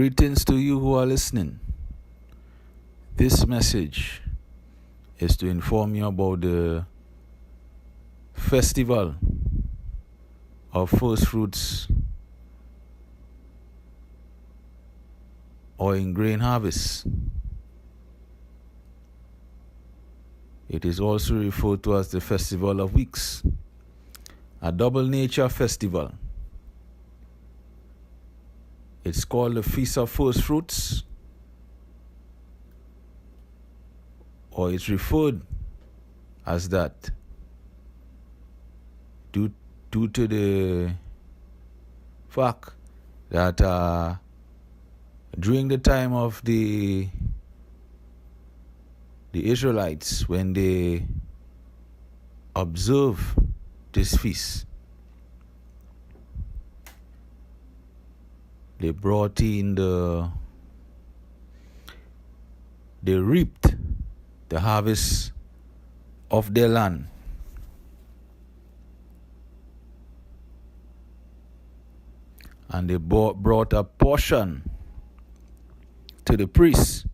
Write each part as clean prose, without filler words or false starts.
Greetings to you who are listening. This message is to inform you about the festival of first fruits or in grain harvest. It is also referred to as the Festival of Weeks, a double nature festival. It's called the Feast of First Fruits, or it's referred as that due to the fact that during the time of the Israelites, when they observe this feast, they brought in they reaped the harvest of their land. And they brought a portion to the priests.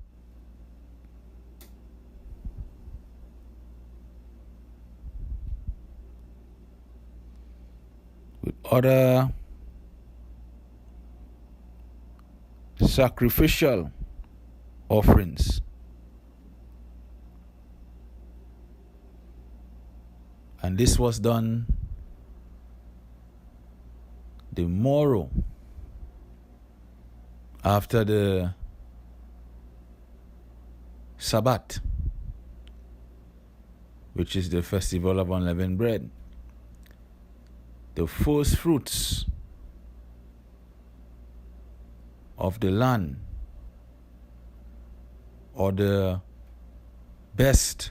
With other sacrificial offerings. And this was done the morrow after the Sabbath, which is the festival of unleavened bread. The first fruits of the land, or the best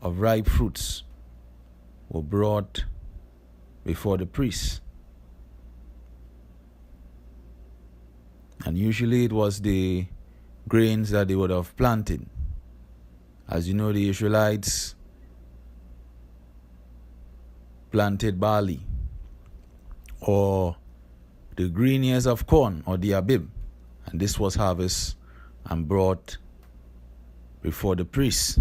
of ripe fruits, were brought before the priests. And usually it was the grains that they would have planted. As you know, the Israelites planted barley, or the green ears of corn, or the abib, and this was harvested and brought before the priests.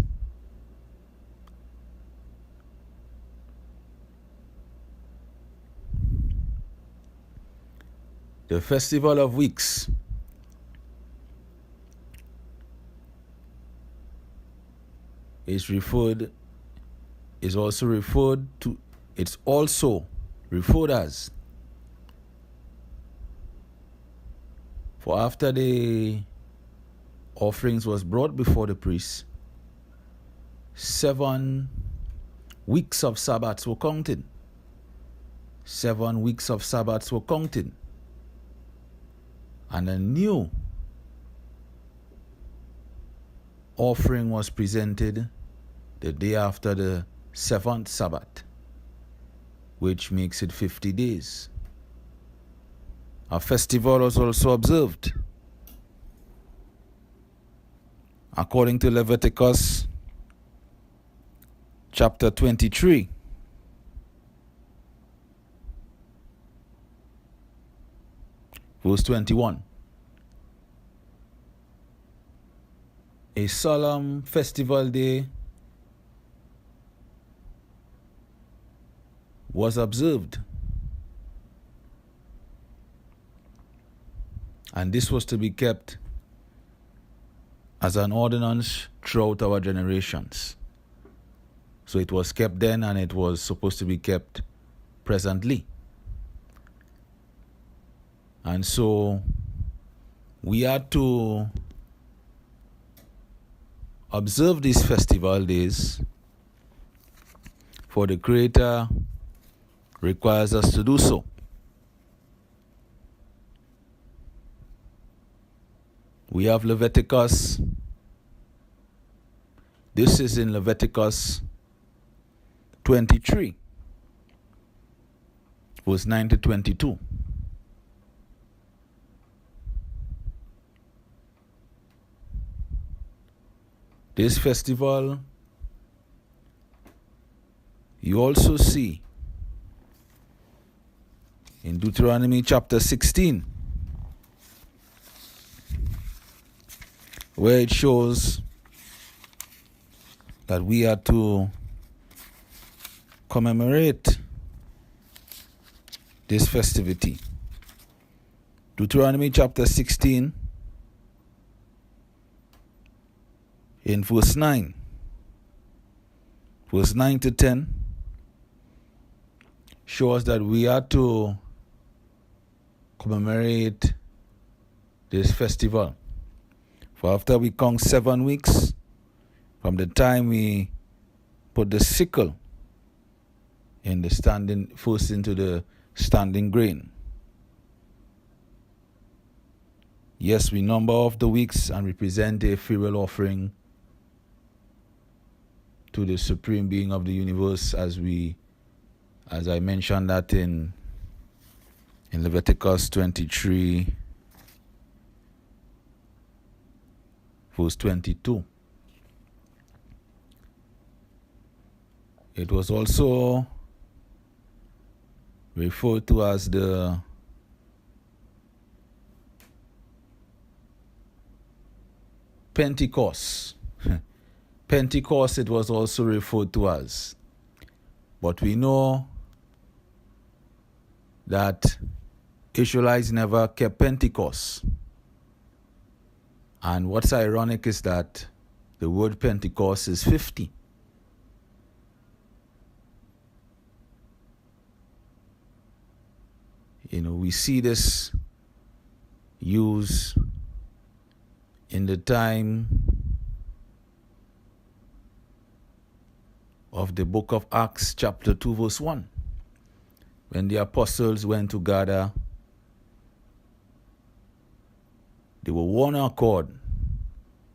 The Festival of Weeks is also referred as, for after the offerings was brought before the priests, 7 weeks of Sabbaths were counted. 7 weeks of Sabbaths were counted. And a new offering was presented the day after the 7th Sabbath, which makes it 50 days. A festival was also observed. According to Leviticus chapter 23, verse 21. A solemn festival day was observed. And this was to be kept as an ordinance throughout our generations. So it was kept then, and it was supposed to be kept presently. And so we are to observe these festival days, for the Creator requires us to do so. We have Leviticus. This is in Leviticus 23, verse 9 to 22. This festival, you also see in Deuteronomy chapter 16, where it shows that we are to commemorate this festivity. Deuteronomy chapter 16 in verse 9. Verse 9 to 10 shows that we are to commemorate this festival. For after we count 7 weeks from the time we put the sickle in the standing, first into the standing grain. Yes, we number off the weeks and we present a farewell offering to the supreme being of the universe, as I mentioned that in Leviticus 23 verse 22. It was also referred to as the Pentecost. Pentecost it was also referred to as. But we know that Israelites never kept Pentecost. And what's ironic is that the word Pentecost is 50. We see this used in the time of the book of Acts chapter 2 verse 1, when the apostles went to gather. They were one accord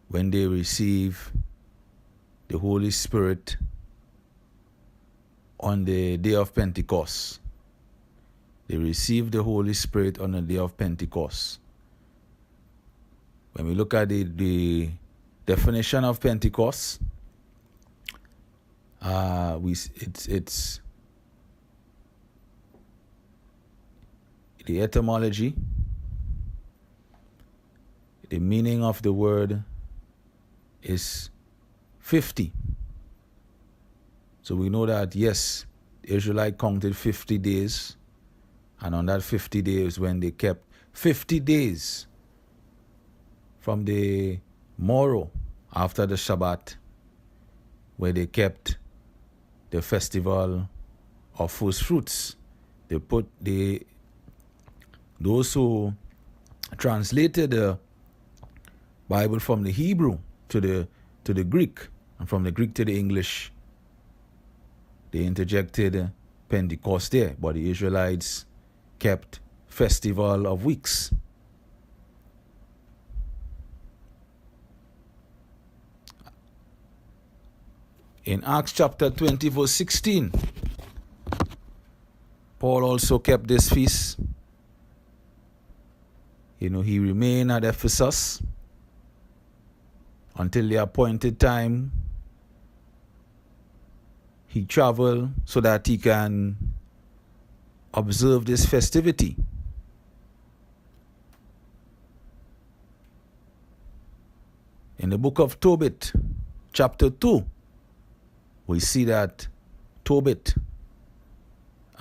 when they received the Holy Spirit on the day of Pentecost. They received the Holy Spirit on the day of Pentecost. When we look at the definition of Pentecost, it's the etymology. The meaning of the word is 50. So we know that, yes, the Israelites counted 50 days. And on that 50 days, when they kept 50 days from the morrow after the Sabbath, where they kept the festival of first fruits. They put those who translated the Bible from the Hebrew to the Greek, and from the Greek to the English, they interjected Pentecost there, but the Israelites kept Festival of Weeks. In Acts chapter 20 verse 16, Paul also kept this feast. He remained at Ephesus until the appointed time. He traveled so that he can observe this festivity. In the book of Tobit, chapter 2, we see that Tobit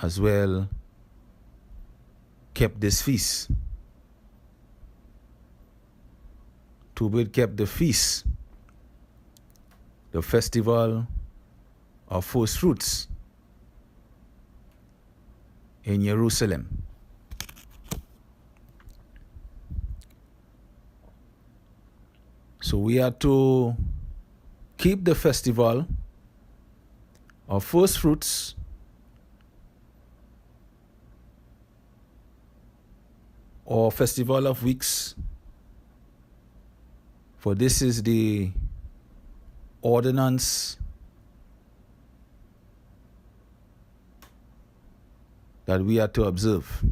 as well kept this feast. Tobit kept the feast, the festival of first fruits in Jerusalem. So we are to keep the festival of first fruits or festival of weeks, for this is the ordinance that we are to observe.